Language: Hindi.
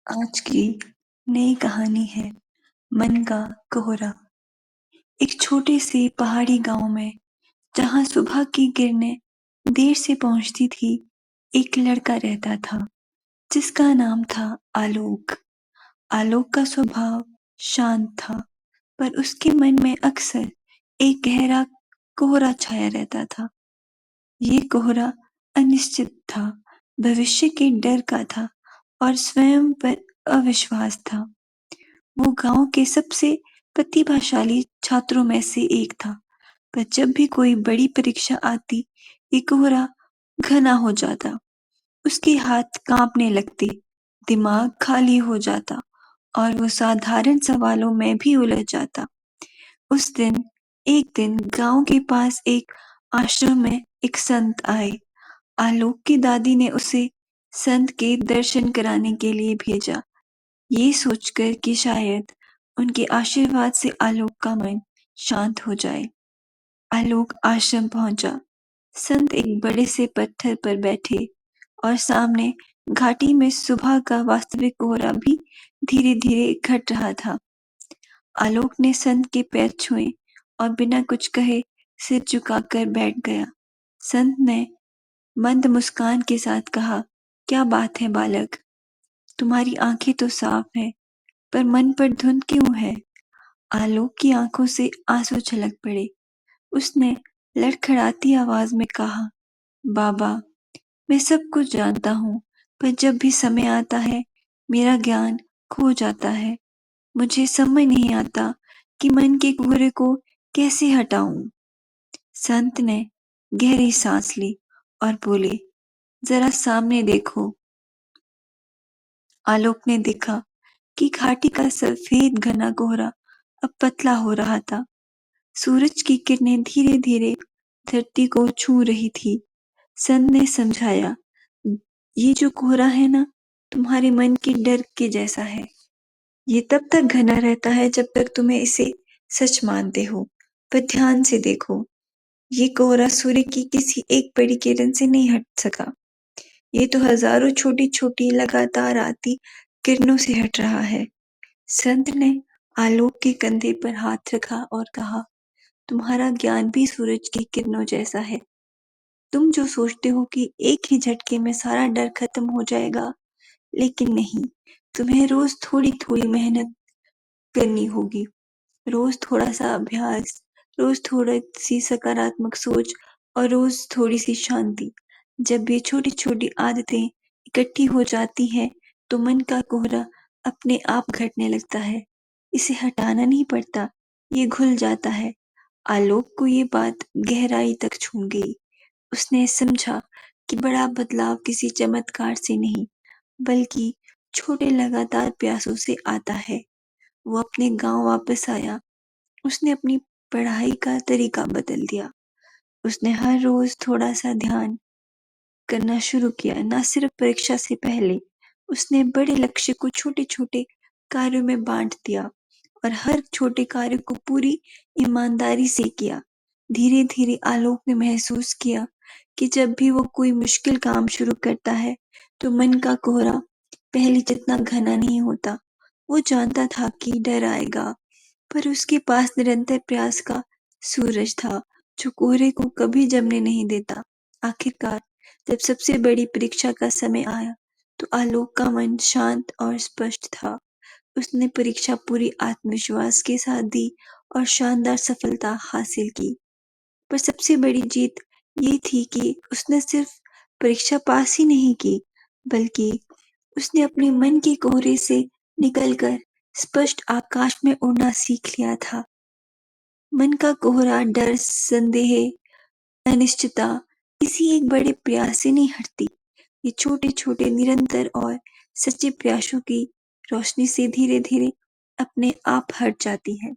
आज की नई कहानी है मन का कोहरा। एक छोटे से पहाड़ी गांव में जहां सुबह की किरणें देर से पहुंचती थी, एक लड़का रहता था जिसका नाम था आलोक। आलोक का स्वभाव शांत था, पर उसके मन में अक्सर एक गहरा कोहरा छाया रहता था। ये कोहरा अनिश्चित था, भविष्य के डर का था और स्वयं पर अविश्वास था। वो गांव के सबसे प्रतिभाशाली छात्रों में से एक था, पर जब भी कोई बड़ी परीक्षा आती, ये कोहरा घना हो जाता। उसके हाथ कांपने लगते, दिमाग खाली हो जाता और वो साधारण सवालों में भी उलझ जाता। एक दिन गांव के पास एक आश्रम में एक संत आए। आलोक की दादी ने उसे संत के दर्शन कराने के लिए भेजा, ये सोचकर कि शायद उनके आशीर्वाद से आलोक का मन शांत हो जाए। आलोक आश्रम पहुंचा। संत एक बड़े से पत्थर पर बैठे और सामने घाटी में सुबह का वास्तविक कोहरा भी धीरे धीरे घट रहा था। आलोक ने संत के पैर छुए और बिना कुछ कहे सिर झुकाकर बैठ गया। संत ने मंद मुस्कान के साथ कहा, क्या बात है बालक, तुम्हारी आंखें तो साफ है, पर मन पर धुंध क्यों है? आलोक की आंखों से आंसू छलक पड़े। उसने लड़खड़ाती आवाज में कहा, बाबा, मैं सब कुछ जानता हूँ, पर जब भी समय आता है मेरा ज्ञान खो जाता है। मुझे समझ नहीं आता कि मन के कोहरे को कैसे हटाऊं। संत ने गहरी सांस ली और बोले, जरा सामने देखो। आलोक ने देखा कि घाटी का सफेद घना कोहरा अब पतला हो रहा था। सूरज की किरणें धीरे धीरे धरती को छू रही थी। संत ने समझाया, ये जो कोहरा है ना, तुम्हारे मन के डर के जैसा है। ये तब तक घना रहता है जब तक तुम्हें इसे सच मानते हो, पर ध्यान से देखो, ये कोहरा सूर्य की किसी एक बड़ी किरण से नहीं हट सका। ये तो हजारों छोटी छोटी लगातार आती किरणों से हट रहा है। संत ने आलोक के कंधे पर हाथ रखा और कहा, तुम्हारा ज्ञान भी सूरज की किरणों जैसा है। तुम जो सोचते हो कि एक ही झटके में सारा डर खत्म हो जाएगा, लेकिन नहीं, तुम्हें रोज थोड़ी थोड़ी मेहनत करनी होगी। रोज थोड़ा सा अभ्यास, रोज थोड़ी सी सकारात्मक सोच और रोज थोड़ी सी शांति। जब ये छोटी छोटी आदतें इकट्ठी हो जाती हैं, तो मन का कोहरा अपने आप घटने लगता है। इसे हटाना नहीं पड़ता, ये घुल जाता है। आलोक को ये बात गहराई तक छू गई। उसने समझा कि बड़ा बदलाव किसी चमत्कार से नहीं, बल्कि छोटे लगातार प्रयासों से आता है। वो अपने गांव वापस आया। उसने अपनी पढ़ाई का तरीका बदल दिया। उसने हर रोज थोड़ा सा ध्यान करना शुरू किया। ना सिर्फ परीक्षा से पहले, उसने बड़े लक्ष्य को छोटे छोटे कार्यों में बांट दिया और हर छोटे कार्य को पूरी ईमानदारी से किया। धीरे धीरे आलोक ने महसूस किया कि जब भी वो कोई मुश्किल काम शुरू करता है, तो मन का कोहरा पहले जितना घना नहीं होता। वो जानता था कि डर आएगा, पर उसके पास निरंतर प्रयास का सूरज था, जो कोहरे को कभी जमने नहीं देता। आखिरकार जब सबसे बड़ी परीक्षा का समय आया, तो आलोक का मन शांत और स्पष्ट था। उसने परीक्षा पूरी आत्मविश्वास के साथ दी और शानदार सफलता हासिल की। पर सबसे बड़ी जीत ये थी कि उसने सिर्फ परीक्षा पास ही नहीं की, बल्कि उसने अपने मन के कोहरे से निकलकर स्पष्ट आकाश में उड़ना सीख लिया था। मन का कोहरा डर, संदेह, अनिश्चितता किसी एक बड़े प्रयास से नहीं हटती। ये छोटे छोटे निरंतर और सच्चे प्रयासों की रोशनी से धीरे धीरे अपने आप हट जाती है।